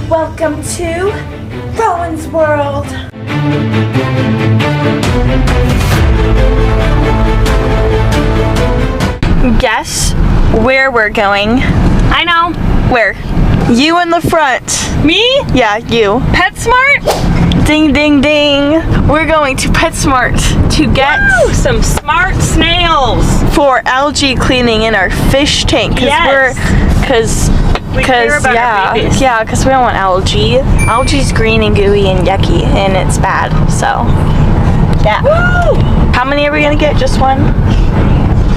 Welcome to Rowan's World. Guess where we're going? I know. Where? You in the front. Me? Yeah, you. PetSmart? Ding, ding, ding. We're going to PetSmart to get some smart snails for algae cleaning in our fish tank. Because we care about our babies. Yeah, because we don't want algae. Algae's green and gooey and yucky, and it's bad. So, yeah. Woo! How many are we gonna get? Just one?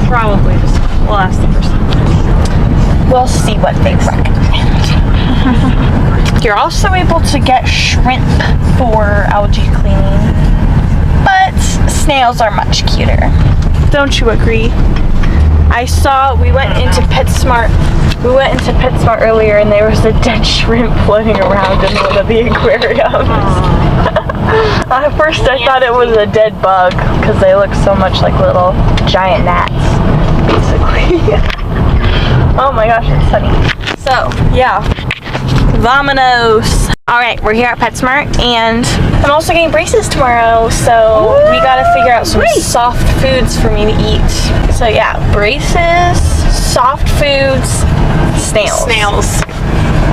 Probably just one. We'll ask the person. We'll see what they recommend. You're also able to get shrimp for algae cleaning, but snails are much cuter. Don't you agree? We went into PetSmart earlier and there was a dead shrimp floating around in one of the aquariums. At first I thought it was a dead bug because they look so much like little giant gnats, basically. Oh my gosh, it's funny. So, yeah. Vamonos. Alright, we're here at PetSmart and I'm also getting braces tomorrow, so we gotta figure out some soft foods for me to eat. So yeah, braces, soft foods, snails. Snails.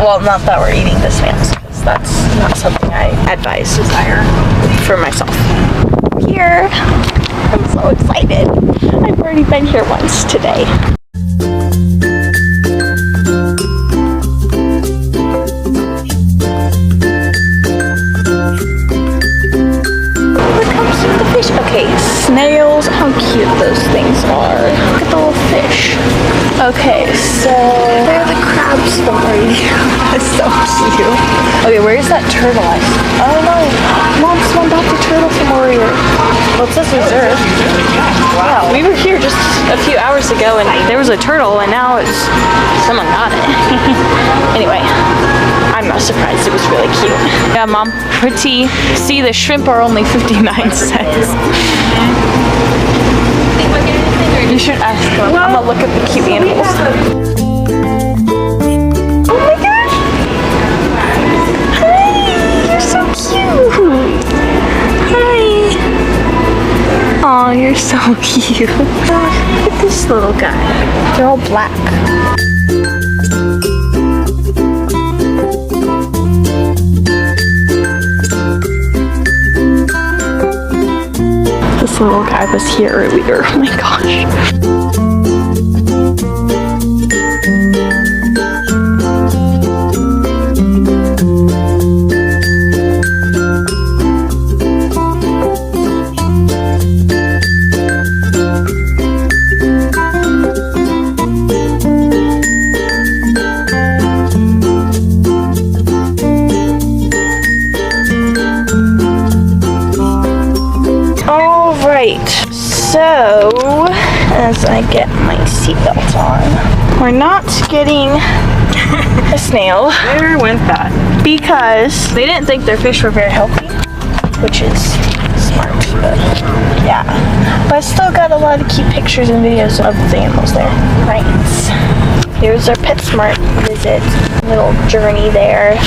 Well, not that we're eating the snails, because that's not something I desire for myself. Here, I'm so excited. I've already been here once today. Okay, snails, how cute those things are. Look at the little fish. Okay, so where are the crabs from right here? That's so cute. Okay, where's that turtle? Oh no, Mom, someone bought the turtle from over here. Well, it says reserve. Wow, we were here just a few hours ago and there was a turtle and now someone got it. Anyway, I'm not surprised, it was really cute. Yeah, Mom, pretty. See, the shrimp are only 59 cents. You should ask them. I'm gonna look at the cute animals. Oh my gosh! Hi! You're so cute! Hi! Aw, you're so cute. Look at this little guy. They're all black. This little guy was here earlier. Oh my gosh. So, as I get my seatbelt on, we're not getting a snail. Where went that? Because they didn't think their fish were very healthy, which is smart, but yeah. But I still got a lot of cute pictures and videos of the animals there. Right. Here's our PetSmart visit. Little journey there.